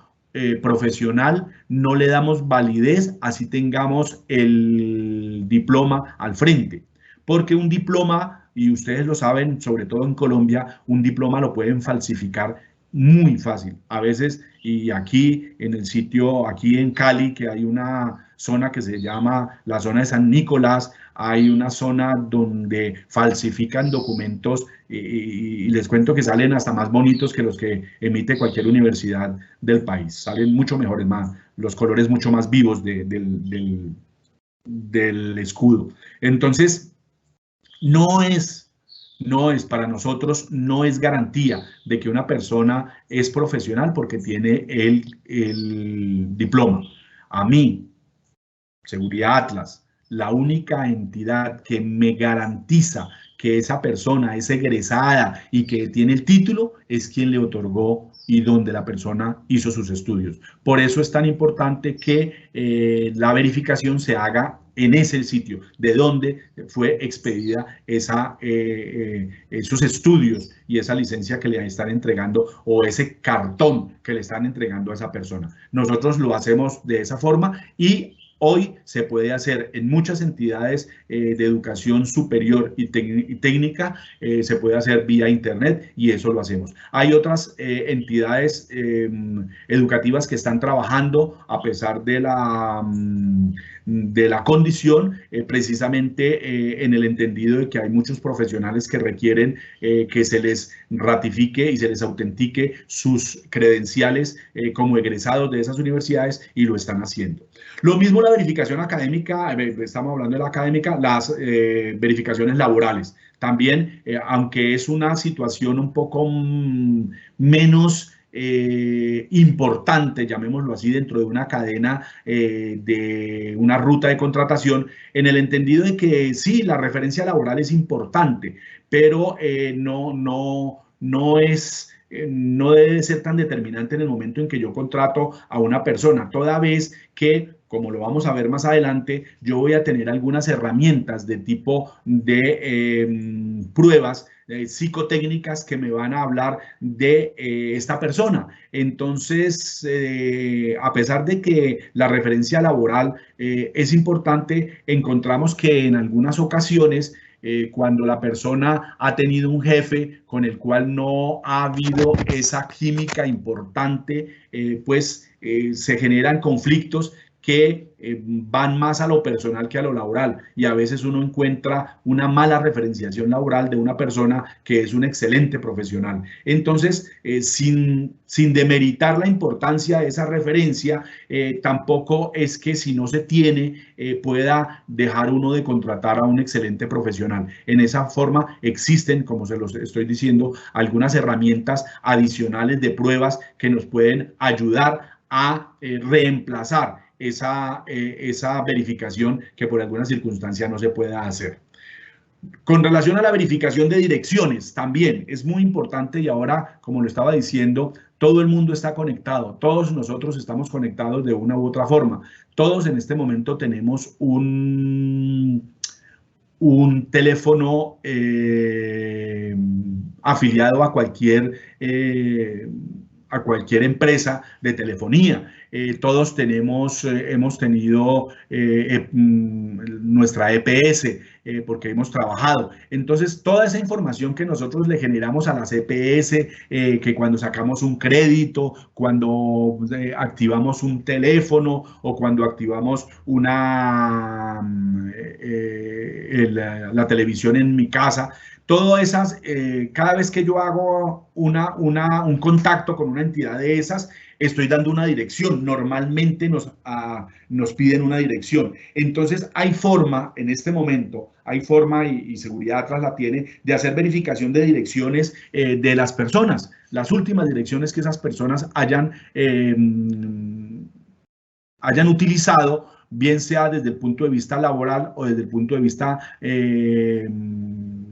profesional no le damos validez así tengamos el diploma al frente, porque un diploma, y ustedes lo saben, sobre todo en Colombia, un diploma lo pueden falsificar muy fácil. A veces, y aquí en el sitio, aquí en Cali, que hay una zona que se llama la zona de San Nicolás, hay una zona donde falsifican documentos y les cuento que salen hasta más bonitos que los que emite cualquier universidad del país. Salen mucho mejores, los colores mucho más vivos del escudo. Entonces, no es para nosotros, no es garantía de que una persona es profesional porque tiene el diploma. A mí, Seguridad Atlas, la única entidad que me garantiza que esa persona es egresada y que tiene el título es quien le otorgó y donde la persona hizo sus estudios. Por eso es tan importante que la verificación se haga en ese sitio de donde fue expedida esos estudios y esa licencia que le están entregando o ese cartón que le están entregando a esa persona. Nosotros lo hacemos de esa forma y hoy se puede hacer en muchas entidades de educación superior y técnica, se puede hacer vía internet y eso lo hacemos. Hay otras entidades educativas que están trabajando a pesar de la condición, precisamente en el entendido de que hay muchos profesionales que requieren que se les ratifique y se les autentique sus credenciales como egresados de esas universidades y lo están haciendo. Lo mismo la verificación académica, estamos hablando de la académica, las verificaciones laborales. También, aunque es una situación un poco menos importante, llamémoslo así, dentro de una cadena de una ruta de contratación, en el entendido de que sí, la referencia laboral es importante, pero no debe ser tan determinante en el momento en que yo contrato a una persona, toda vez que, como lo vamos a ver más adelante, yo voy a tener algunas herramientas de tipo de pruebas psicotécnicas que me van a hablar de esta persona. Entonces, a pesar de que la referencia laboral es importante, encontramos que en algunas ocasiones cuando la persona ha tenido un jefe con el cual no ha habido esa química importante, pues se generan conflictos que van más a lo personal que a lo laboral y a veces uno encuentra una mala referenciación laboral de una persona que es un excelente profesional. Entonces, sin demeritar la importancia de esa referencia, tampoco es que si no se tiene pueda dejar uno de contratar a un excelente profesional. En esa forma existen, como se los estoy diciendo, algunas herramientas adicionales de pruebas que nos pueden ayudar a reemplazar esa verificación que por alguna circunstancia no se pueda hacer. Con relación a la verificación de direcciones, también es muy importante y ahora, como lo estaba diciendo, todo el mundo está conectado, todos nosotros estamos conectados de una u otra forma. Todos en este momento tenemos un teléfono afiliado a cualquier empresa de telefonía. Todos hemos tenido nuestra EPS porque hemos trabajado. Entonces, toda esa información que nosotros le generamos a las EPS, que cuando sacamos un crédito, cuando activamos un teléfono o cuando activamos la televisión en mi casa, todas esas, cada vez que yo hago un contacto con una entidad de esas, estoy dando una dirección. Normalmente nos piden una dirección. Entonces, hay forma, en este momento, hay forma, y Seguridad Atlas la tiene, de hacer verificación de direcciones de las personas, las últimas direcciones que esas personas hayan utilizado, bien sea desde el punto de vista laboral o desde el punto de vista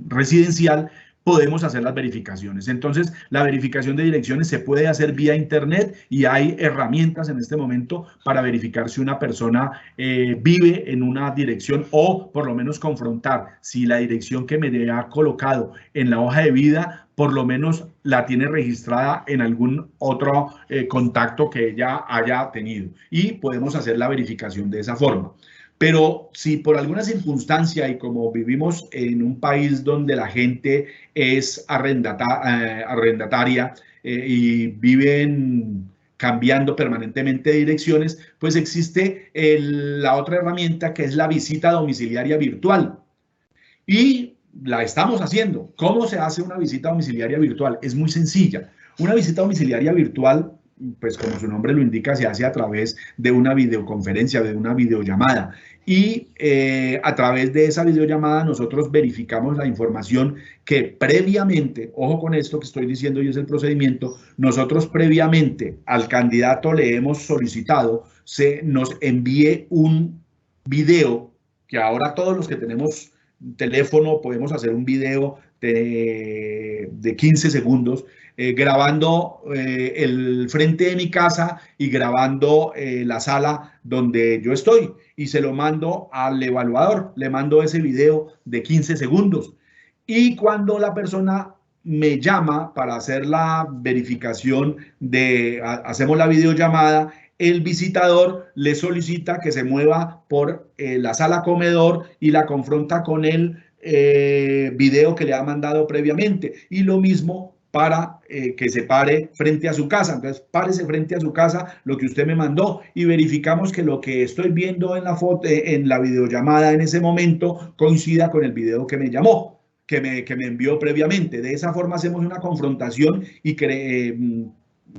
residencial. Podemos hacer las verificaciones. Entonces, la verificación de direcciones se puede hacer vía internet y hay herramientas en este momento para verificar si una persona vive en una dirección, o por lo menos confrontar si la dirección que me ha colocado en la hoja de vida por lo menos la tiene registrada en algún otro contacto que ella haya tenido, y podemos hacer la verificación de esa forma. Pero si por alguna circunstancia, y como vivimos en un país donde la gente es arrendataria y viven cambiando permanentemente de direcciones, pues existe la otra herramienta, que es la visita domiciliaria virtual. Y la estamos haciendo. ¿Cómo se hace una visita domiciliaria virtual? Es muy sencilla. Una visita domiciliaria virtual, pues como su nombre lo indica, se hace a través de una videoconferencia, de una videollamada. Y a través de esa videollamada nosotros verificamos la información que previamente, ojo con esto que estoy diciendo y es el procedimiento, nosotros previamente al candidato le hemos solicitado se nos envíe un video, que ahora todos los que tenemos teléfono podemos hacer un video de 15 segundos, grabando el frente de mi casa y grabando la sala donde yo estoy, y se lo mando al evaluador, le mando ese video de 15 segundos. Y cuando la persona me llama para hacer la verificación hacemos la videollamada, el visitador le solicita que se mueva por la sala comedor y la confronta con el video que le ha mandado previamente. Y lo mismo para que se pare frente a su casa. Entonces, párese frente a su casa, lo que usted me mandó, y verificamos que lo que estoy viendo en la foto, en la videollamada en ese momento, coincida con el video que me llamó, que me envió previamente. De esa forma hacemos una confrontación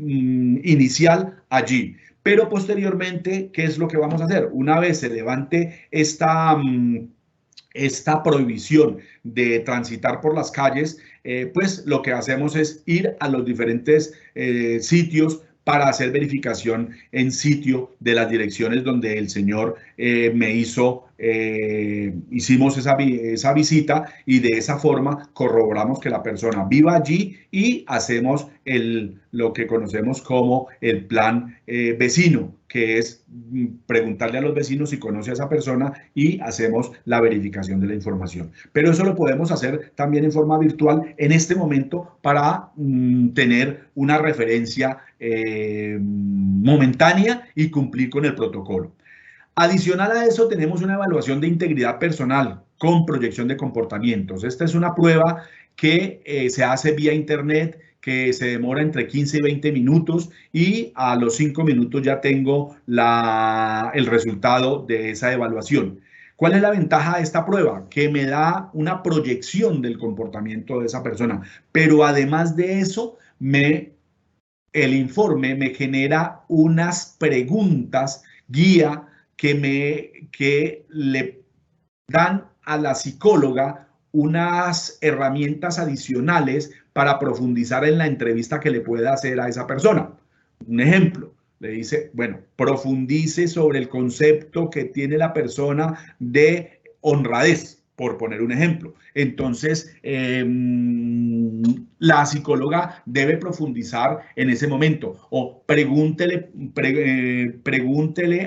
inicial allí. Pero posteriormente, ¿qué es lo que vamos a hacer? Una vez se levante esta prohibición de transitar por las calles, pues lo que hacemos es ir a los diferentes sitios para hacer verificación en sitio de las direcciones donde el señor hicimos esa visita, y de esa forma corroboramos que la persona viva allí y hacemos lo que conocemos como el plan vecino, que es preguntarle a los vecinos si conoce a esa persona y hacemos la verificación de la información. Pero eso lo podemos hacer también en forma virtual en este momento para tener una referencia momentánea y cumplir con el protocolo. Adicional a eso, tenemos una evaluación de integridad personal con proyección de comportamientos. Esta es una prueba que se hace vía internet, que se demora entre 15 y 20 minutos, y a los 5 minutos ya tengo el resultado de esa evaluación. ¿Cuál es la ventaja de esta prueba? Que me da una proyección del comportamiento de esa persona, pero además de eso, el informe me genera unas preguntas guía que le dan a la psicóloga unas herramientas adicionales para profundizar en la entrevista que le pueda hacer a esa persona. Un ejemplo, le dice, bueno, profundice sobre el concepto que tiene la persona de honradez. por poner un ejemplo. Entonces, la psicóloga debe profundizar en ese momento o pregúntele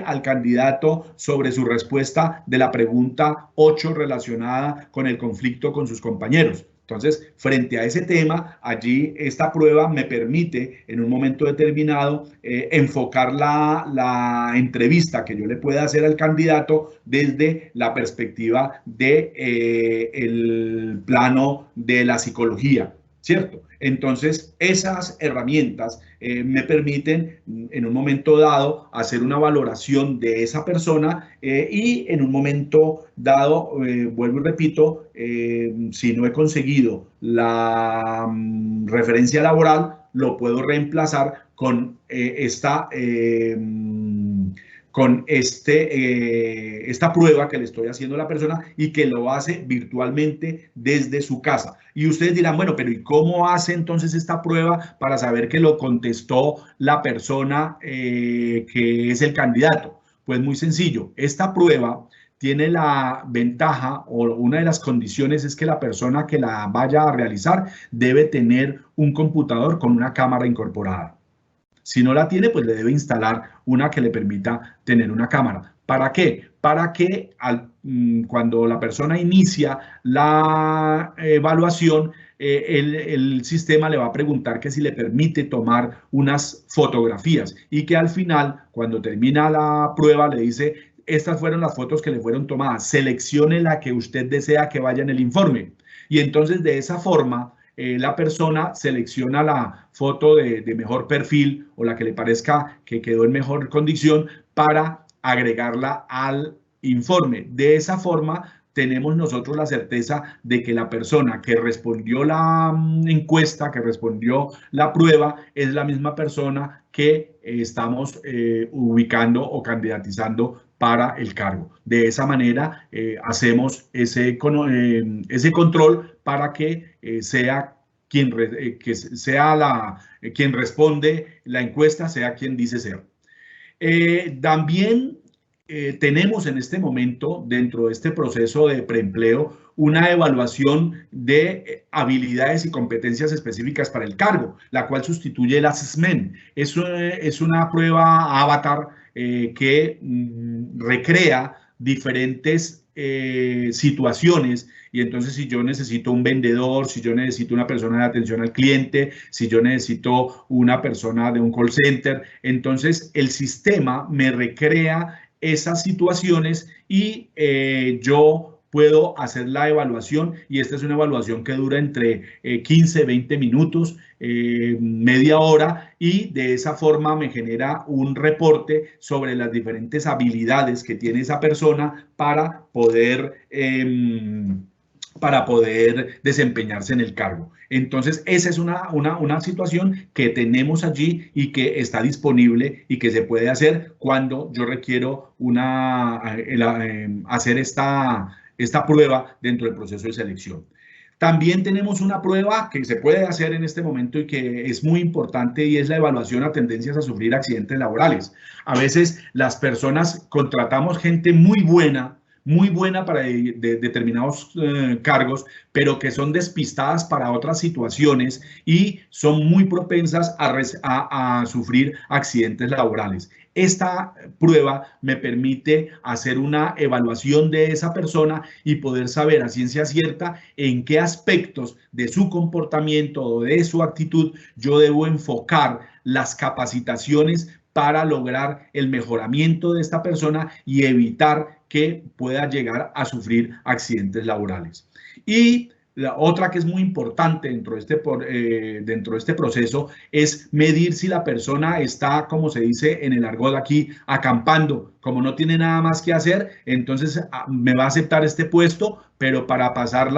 al candidato sobre su respuesta de la pregunta 8 relacionada con el conflicto con sus compañeros. Entonces, frente a ese tema, allí esta prueba me permite en un momento determinado enfocar la entrevista que yo le pueda hacer al candidato desde la perspectiva del plano de la psicología, ¿cierto? Entonces, esas herramientas me permiten en un momento dado hacer una valoración de esa persona y en un momento dado, vuelvo y repito, si no he conseguido la referencia laboral, lo puedo reemplazar con esta prueba que le estoy haciendo a la persona y que lo hace virtualmente desde su casa. Y ustedes dirán, bueno, pero ¿y cómo hace entonces esta prueba para saber que lo contestó la persona que es el candidato? Pues muy sencillo, esta prueba tiene la ventaja o una de las condiciones es que la persona que la vaya a realizar debe tener un computador con una cámara incorporada. Si no la tiene, pues le debe instalar una que le permita tener una cámara. ¿Para qué? Para que cuando la persona inicia la evaluación, el sistema le va a preguntar que si le permite tomar unas fotografías y que al final, cuando termina la prueba, le dice, estas fueron las fotos que le fueron tomadas, seleccione la que usted desea que vaya en el informe. Y entonces de esa forma, la persona selecciona la foto de mejor perfil o la que le parezca que quedó en mejor condición para agregarla al informe. De esa forma, tenemos nosotros la certeza de que la persona que respondió la encuesta, que respondió la prueba, es la misma persona que estamos ubicando o candidatizando para el cargo. De esa manera hacemos ese control para que sea quien responde la encuesta, sea quien dice ser. También tenemos en este momento, dentro de este proceso de preempleo, una evaluación de habilidades y competencias específicas para el cargo, la cual sustituye el assessment. Es una prueba avatar que recrea diferentes situaciones y entonces si yo necesito un vendedor, si yo necesito una persona de atención al cliente, si yo necesito una persona de un call center, entonces el sistema me recrea esas situaciones y yo puedo hacer la evaluación y esta es una evaluación que dura entre 15, 20 minutos, media hora y de esa forma me genera un reporte sobre las diferentes habilidades que tiene esa persona para poder desempeñarse en el cargo. Entonces, esa es una situación que tenemos allí y que está disponible y que se puede hacer cuando yo requiero hacer esta prueba dentro del proceso de selección. También tenemos una prueba que se puede hacer en este momento y que es muy importante y es la evaluación a tendencias a sufrir accidentes laborales. A veces las personas contratamos gente muy buena para determinados cargos, pero que son despistadas para otras situaciones y son muy propensas a sufrir accidentes laborales. Esta prueba me permite hacer una evaluación de esa persona y poder saber a ciencia cierta en qué aspectos de su comportamiento o de su actitud yo debo enfocar las capacitaciones para lograr el mejoramiento de esta persona y evitar que pueda llegar a sufrir accidentes laborales. Y la otra que es muy importante dentro de este proceso es medir si la persona está, como se dice en el argot aquí, acampando. Como no tiene nada más que hacer, entonces me va a aceptar este puesto, pero para pasar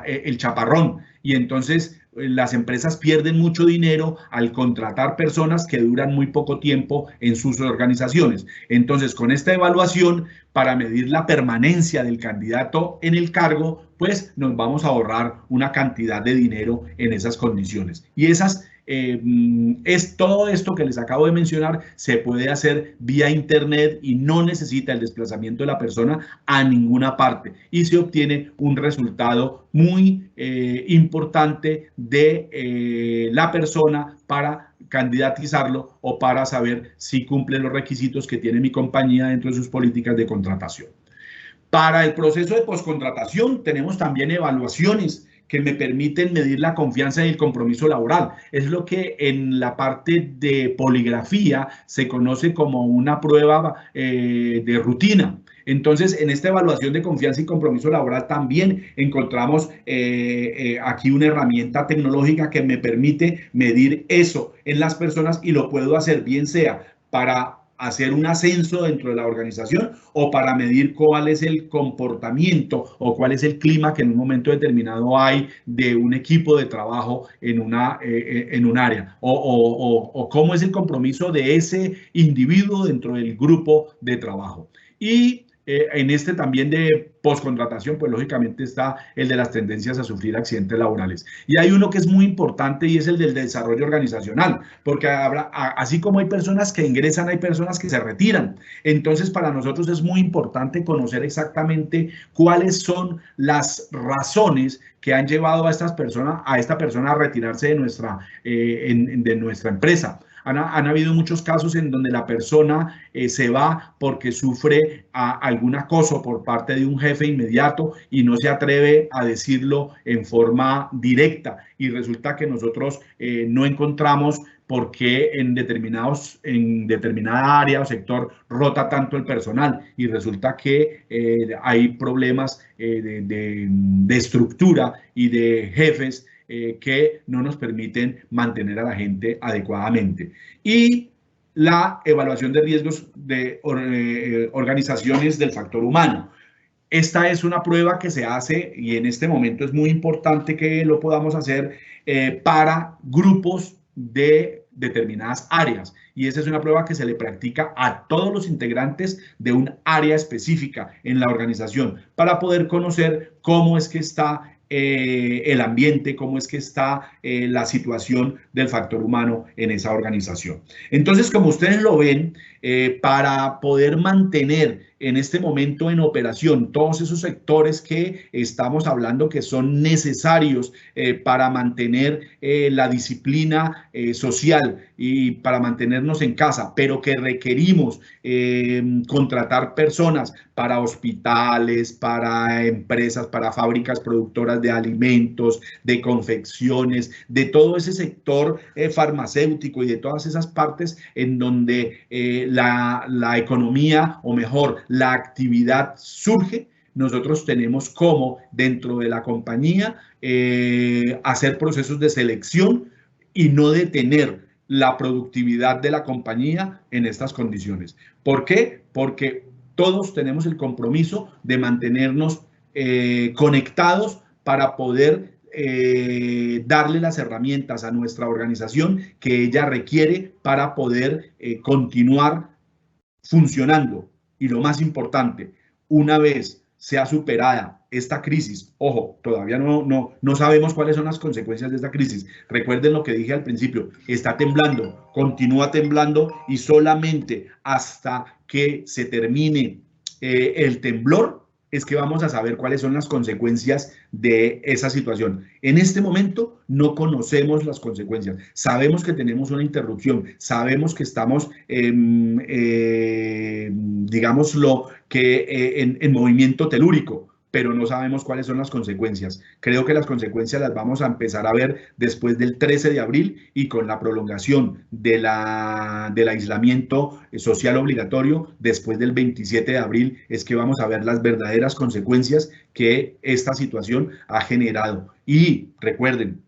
el chaparrón. Y entonces las empresas pierden mucho dinero al contratar personas que duran muy poco tiempo en sus organizaciones. Entonces, con esta evaluación, para medir la permanencia del candidato en el cargo, pues nos vamos a ahorrar una cantidad de dinero en esas condiciones. Y esas es todo esto que les acabo de mencionar se puede hacer vía internet y no necesita el desplazamiento de la persona a ninguna parte y se obtiene un resultado muy importante de la persona para candidatizarlo o para saber si cumple los requisitos que tiene mi compañía dentro de sus políticas de contratación. Para el proceso de poscontratación tenemos también evaluaciones que me permiten medir la confianza y el compromiso laboral. Es lo que en la parte de poligrafía se conoce como una prueba de rutina. Entonces, en esta evaluación de confianza y compromiso laboral también encontramos aquí una herramienta tecnológica que me permite medir eso en las personas y lo puedo hacer bien sea para hacer un ascenso dentro de la organización o para medir cuál es el comportamiento o cuál es el clima que en un momento determinado hay de un equipo de trabajo en un área o cómo es el compromiso de ese individuo dentro del grupo de trabajo. Y en este también de postcontratación, pues lógicamente está el de las tendencias a sufrir accidentes laborales. Y hay uno que es muy importante y es el del desarrollo organizacional, porque así como hay personas que ingresan, hay personas que se retiran. Entonces, para nosotros es muy importante conocer exactamente cuáles son las razones que han llevado a esta persona a retirarse de nuestra empresa. Han habido muchos casos en donde la persona se va porque sufre algún acoso por parte de un jefe inmediato y no se atreve a decirlo en forma directa. Y resulta que nosotros no encontramos por qué en determinada área o sector rota tanto el personal. Y resulta que hay problemas de estructura y de jefes que no nos permiten mantener a la gente adecuadamente. Y la evaluación de riesgos de organizaciones del factor humano. Esta es una prueba que se hace y en este momento es muy importante que lo podamos hacer para grupos de determinadas áreas. Y esa es una prueba que se le practica a todos los integrantes de un área específica en la organización para poder conocer cómo es que está el ambiente, cómo es que está la situación del factor humano en esa organización. Entonces, como ustedes lo ven, para poder mantener en este momento en operación todos esos sectores que estamos hablando que son necesarios para mantener la disciplina social y para mantenernos en casa, pero que requerimos contratar personas para hospitales, para empresas, para fábricas productoras de alimentos, de confecciones, de todo ese sector farmacéutico y de todas esas partes en donde la economía, o mejor, la actividad surge. Nosotros tenemos como dentro de la compañía hacer procesos de selección y no detener la productividad de la compañía en estas condiciones. ¿Por qué? Porque todos tenemos el compromiso de mantenernos conectados para poder darle las herramientas a nuestra organización que ella requiere para poder continuar funcionando. Y lo más importante, una vez sea superada esta crisis, ojo, todavía no sabemos cuáles son las consecuencias de esta crisis. Recuerden lo que dije al principio, está temblando, continúa temblando y solamente hasta que se termine el temblor es que vamos a saber cuáles son las consecuencias de esa situación. En este momento no conocemos las consecuencias. Sabemos que tenemos una interrupción, sabemos que estamos, digámoslo, que en movimiento telúrico, pero no sabemos cuáles son las consecuencias. Creo que las consecuencias las vamos a empezar a ver después del 13 de abril y con la prolongación del aislamiento social obligatorio después del 27 de abril es que vamos a ver las verdaderas consecuencias que esta situación ha generado. Y recuerden,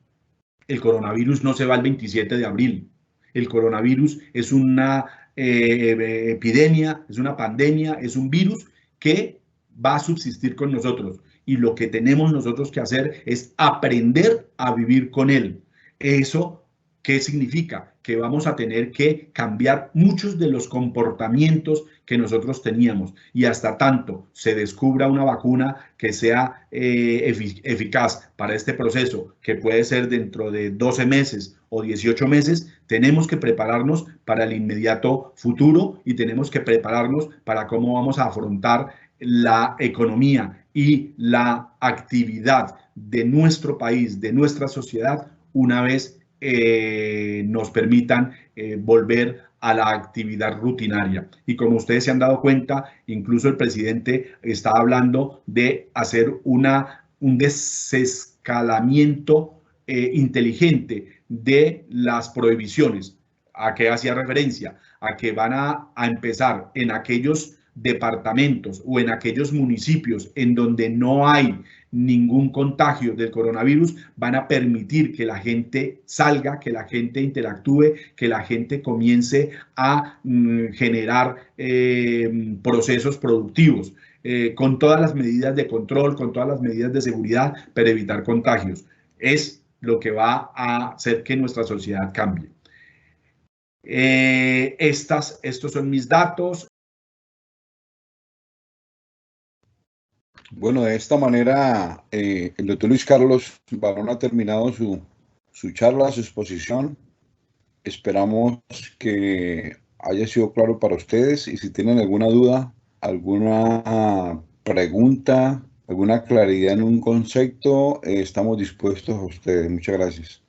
el coronavirus no se va el 27 de abril. El coronavirus es una epidemia, es una pandemia, es un virus que va a subsistir con nosotros y lo que tenemos nosotros que hacer es aprender a vivir con él. ¿Eso qué significa? Que vamos a tener que cambiar muchos de los comportamientos que nosotros teníamos, y hasta tanto se descubra una vacuna que sea eficaz para este proceso, que puede ser dentro de 12 meses o 18 meses, tenemos que prepararnos para el inmediato futuro y tenemos que prepararnos para cómo vamos a afrontar la economía y la actividad de nuestro país, de nuestra sociedad, una vez nos permitan volver a la actividad rutinaria. Y como ustedes se han dado cuenta, incluso el presidente está hablando de hacer un desescalamiento inteligente de las prohibiciones. ¿A qué hacía referencia? A que van a empezar en aquellos departamentos o en aquellos municipios en donde no hay ningún contagio del coronavirus, van a permitir que la gente salga, que la gente interactúe, que la gente comience a generar procesos productivos, con todas las medidas de control, con todas las medidas de seguridad para evitar contagios. Es lo que va a hacer que nuestra sociedad cambie. Estos son mis datos. Bueno, de esta manera, el doctor Luis Carlos Barón ha terminado su charla, su exposición. Esperamos que haya sido claro para ustedes, y si tienen alguna duda, alguna pregunta, alguna claridad en un concepto, estamos dispuestos a ustedes. Muchas gracias.